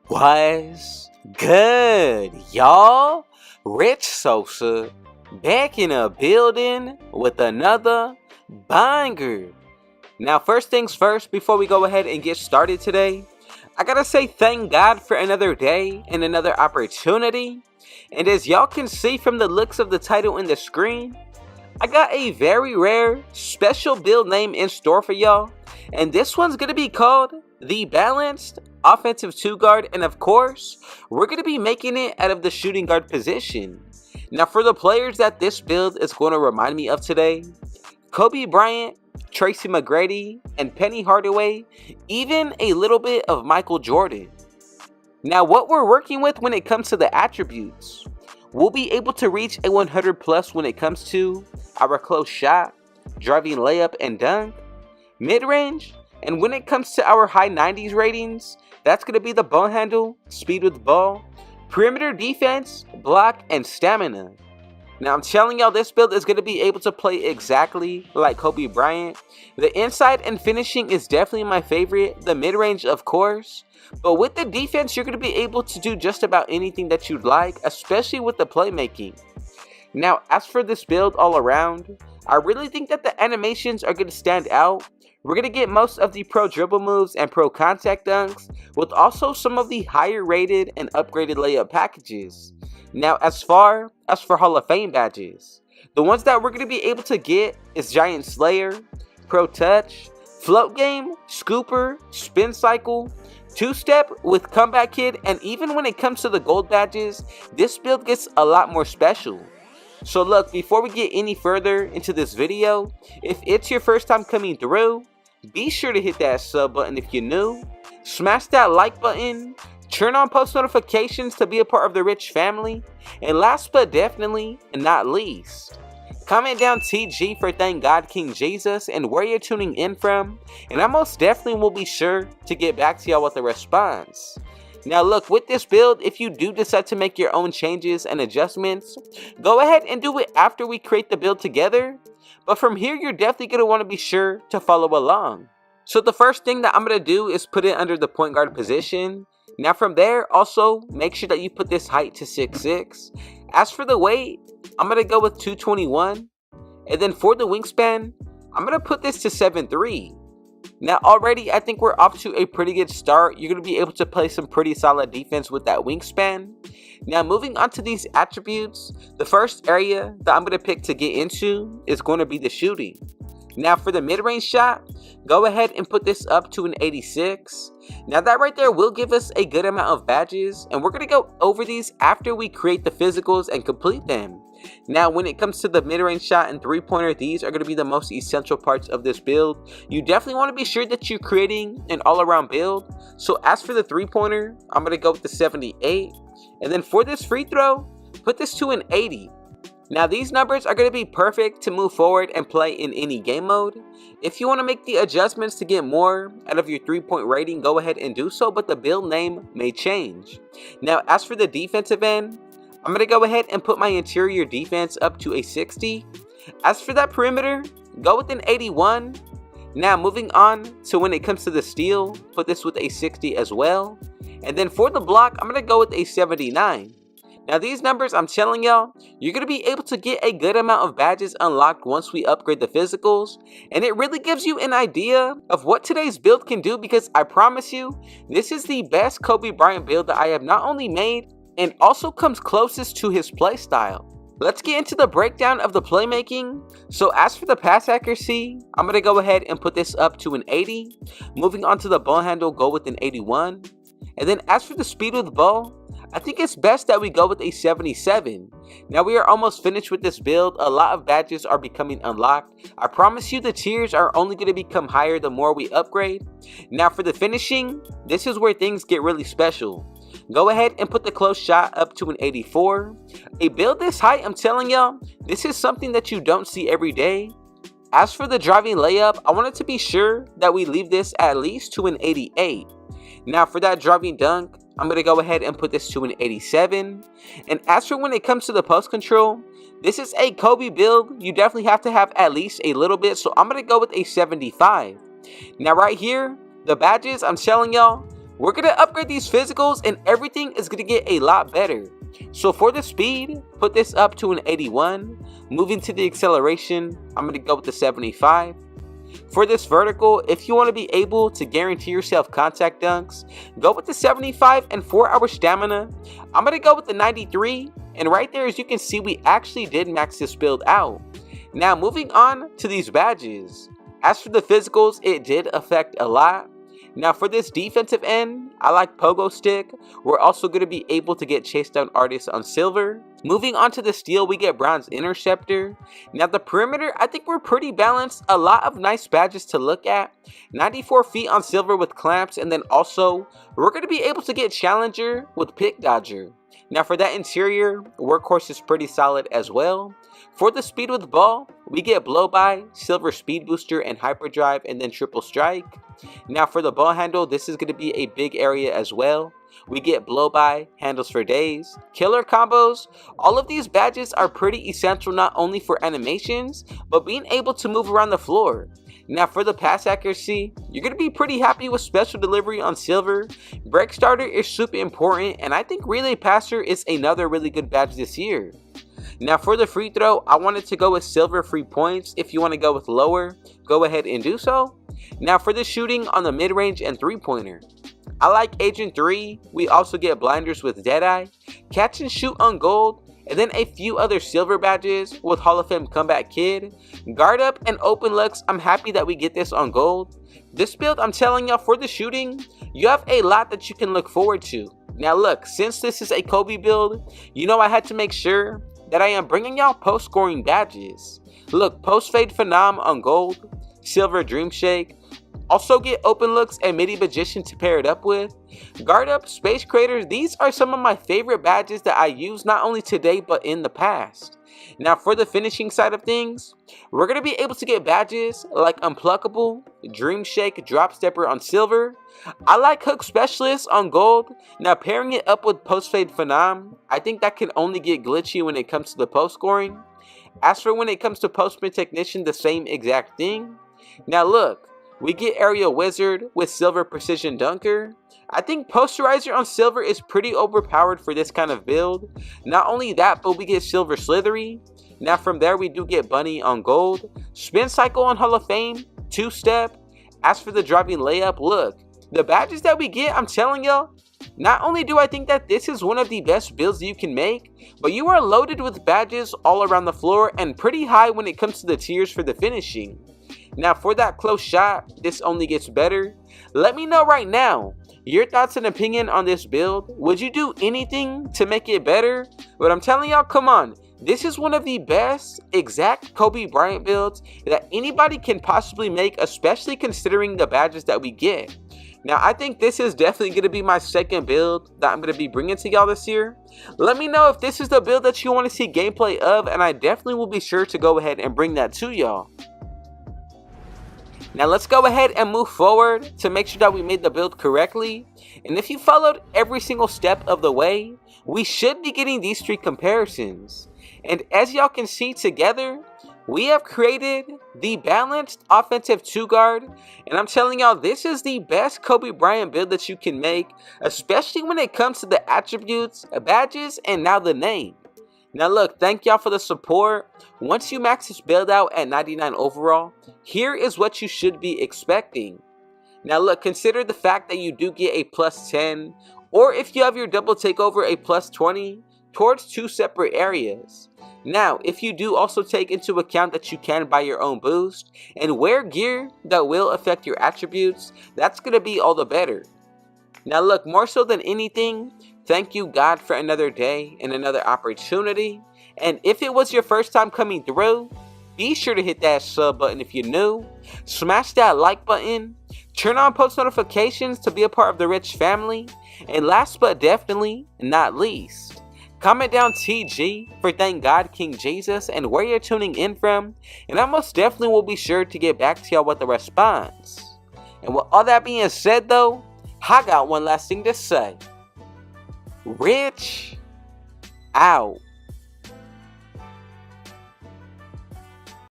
What's good, y'all? Rich Sosa back in a building with another banger. Now, first things first, before we go ahead and get started today, I gotta say thank God for another day and another opportunity. And as y'all can see from the looks of the title in the screen, I got a very rare special build name in store for y'all. And this one's gonna be called the Balanced Offensive 2 Guard, and of course, we're going to be making it out of the shooting guard position. Now, for the players that this build is going to remind me of today, Kobe Bryant, Tracy McGrady, and Penny Hardaway, even a little bit of Michael Jordan. Now, what we're working with when it comes to the attributes, we'll be able to reach a 100 plus when it comes to our close shot, driving layup and dunk, mid-range, and when it comes to our high 90s ratings, that's going to be the ball handle, speed with ball, perimeter defense, block, and stamina. Now, I'm telling y'all, this build is going to be able to play exactly like Kobe Bryant. The inside and finishing is definitely my favorite, the mid-range of course. But with the defense, you're going to be able to do just about anything that you'd like, especially with the playmaking. Now, as for this build all around, I really think that the animations are going to stand out. We're going to get most of the pro dribble moves and pro contact dunks, with also some of the higher rated and upgraded layup packages. Now, as far as for Hall of Fame badges, the ones that we're going to be able to get is Giant Slayer, Pro Touch, Float Game, Scooper, Spin Cycle, Two-Step with Comeback Kid, and even when it comes to the gold badges, this build gets a lot more special. So look, before we get any further into this video, if it's your first time coming through, be sure to hit that sub button if you're new, smash that like button, turn on post notifications to be a part of the Rich family, and last but definitely not least, comment down TG for Thank God King Jesus and where you're tuning in from, and I most definitely will be sure to get back to y'all with a response. Now look, with this build, if you do decide to make your own changes and adjustments, go ahead and do it after we create the build together. But from here, you're definitely going to want to be sure to follow along. So the first thing that I'm going to do is put it under the point guard position. Now from there, also make sure that you put this height to 6'6". As for the weight, I'm going to go with 221. And then for the wingspan, I'm going to put this to 7'3". Now already, I think we're off to a pretty good start. You're going to be able to play some pretty solid defense with that wingspan. Now moving on to these attributes, the first area that I'm going to pick to get into is going to be the shooting. Now for the mid-range shot, go ahead and put this up to an 86. Now that right there will give us a good amount of badges, and we're going to go over these after we create the physicals and complete them. Now when it comes to the mid-range shot and three-pointer, these are going to be the most essential parts of this build. You definitely want to be sure that you're creating an all-around build. So as for the three-pointer, I'm going to go with the 78. And then for this free throw, put this to an 80. Now these numbers are going to be perfect to move forward and play in any game mode. If you want to make the adjustments to get more out of your 3-point rating, go ahead and do so, but the build name may change. Now as for the defensive end, I'm going to go ahead and put my interior defense up to a 60. As for that perimeter, go with an 81. Now moving on to when it comes to the steal, put this with a 60 as well. And then for the block, I'm going to go with a 79. Now these numbers, I'm telling y'all, you're going to be able to get a good amount of badges unlocked once we upgrade the physicals. And it really gives you an idea of what today's build can do, because I promise you, this is the best Kobe Bryant build that I have not only made, and also comes closest to his playstyle. Let's get into the breakdown of the playmaking. So as for the pass accuracy, I'm going to go ahead and put this up to an 80. Moving on to the ball handle, go with an 81. And then as for the speed with ball, I think it's best that we go with a 77. Now we are almost finished with this build. A lot of badges are becoming unlocked. I promise you the tiers are only going to become higher the more we upgrade. Now for the finishing, this is where things get really special. Go ahead and put the close shot up to an 84. A build this height, I'm telling y'all, this is something that you don't see every day. As for the driving layup, I wanted to be sure that we leave this at least to an 88. Now for that driving dunk, I'm going to go ahead and put this to an 87. And as for when it comes to the post control, this is a Kobe build. You definitely have to have at least a little bit, so I'm going to go with a 75. Now right here, the badges, I'm telling y'all, we're going to upgrade these physicals and everything is going to get a lot better. So for the speed, put this up to an 81. Moving to the acceleration, I'm going to go with the 75. For this vertical, if you want to be able to guarantee yourself contact dunks, go with the 75 and 4-hour stamina. I'm going to go with the 93. And right there, as you can see, we actually did max this build out. Now moving on to these badges. As for the physicals, it did affect a lot. Now for this defensive end, I like Pogo Stick. We're also going to be able to get Chase Down Artist on silver. Moving on to the steel, we get Bronze Interceptor. Now the perimeter, I think we're pretty balanced. A lot of nice badges to look at. 94 feet on silver with clamps, and then also we're going to be able to get Challenger with Pick Dodger. Now for that interior, Workhorse is pretty solid as well. For the speed with ball, we get Blow By, Silver Speed Booster, and Hyperdrive, and then Triple Strike. Now for the ball handle, this is going to be a big area as well. We get Blow By, Handles for Days, Killer Combos. All of these badges are pretty essential not only for animations, but being able to move around the floor. Now for the pass accuracy, you're going to be pretty happy with Special Delivery on silver. Break Starter is super important, and I think Relay Passer is another really good badge this year. Now for the free throw, I wanted to go with silver free points. If you want to go with lower, go ahead and do so. Now for the shooting on the mid-range and three-pointer, I like Agent 3. We also get Blinders with Deadeye, Catch and Shoot on gold, and then a few other silver badges with Hall of Fame Comeback Kid, Guard Up, and Open Looks. I'm happy that we get this on gold. This build, I'm telling y'all, for the shooting, you have a lot that you can look forward to. Now look, since this is a Kobe build, you know I had to make sure that I am bringing y'all post scoring badges. Look, Post Fade Phenom on gold, Silver Dream Shake. Also get Open Looks and Midi Magician to pair it up with. Guard Up, Space Creators. These are some of my favorite badges that I use not only today but in the past. Now for the finishing side of things, we're going to be able to get badges like Unpluckable, Dream Shake, Drop Stepper on silver. I like Hook Specialist on gold. Now pairing it up with Post Fade Phenom, I think that can only get glitchy when it comes to the post scoring. As for when it comes to Postman Technician, the same exact thing. Now look, we get Aerial Wizard with Silver Precision Dunker. I think Posterizer on silver is pretty overpowered for this kind of build. Not only that, but we get Silver Slithery. Now from there we do get Bunny on gold, Spin Cycle on Hall of Fame, Two Step. As for the Driving Layup, look, the badges that we get, I'm telling y'all, not only do I think that this is one of the best builds you can make, but you are loaded with badges all around the floor and pretty high when it comes to the tiers for the finishing. Now for that close shot, this only gets better. Let me know right now your thoughts and opinion on this build. Would you do anything to make it better? But I'm telling y'all, come on. This is one of the best exact Kobe Bryant builds that anybody can possibly make, especially considering the badges that we get. Now, I think this is definitely going to be my second build that I'm going to be bringing to y'all this year. Let me know if this is the build that you want to see gameplay of, and I definitely will be sure to go ahead and bring that to y'all. Now let's go ahead and move forward to make sure that we made the build correctly. And if you followed every single step of the way, we should be getting these three comparisons. And as y'all can see together, we have created the balanced offensive 2-guard. And I'm telling y'all, this is the best Kobe Bryant build that you can make, especially when it comes to the attributes, badges, and now the name. Now look, thank y'all for the support. Once you max this build out at 99 overall, here is what you should be expecting. Now look, consider the fact that you do get a plus 10, or if you have your double takeover, a plus 20 towards two separate areas. Now, if you do also take into account that you can buy your own boost and wear gear that will affect your attributes, that's going to be all the better. Now look, more so than anything, thank you God for another day and another opportunity. And if it was your first time coming through, be sure to hit that sub button if you're new. Smash that like button. Turn on post notifications to be a part of the Rich family. And last but definitely not least, comment down TG for Thank God King Jesus and where you're tuning in from. And I most definitely will be sure to get back to y'all with the response. And with all that being said though, I got one last thing to say. Rich out.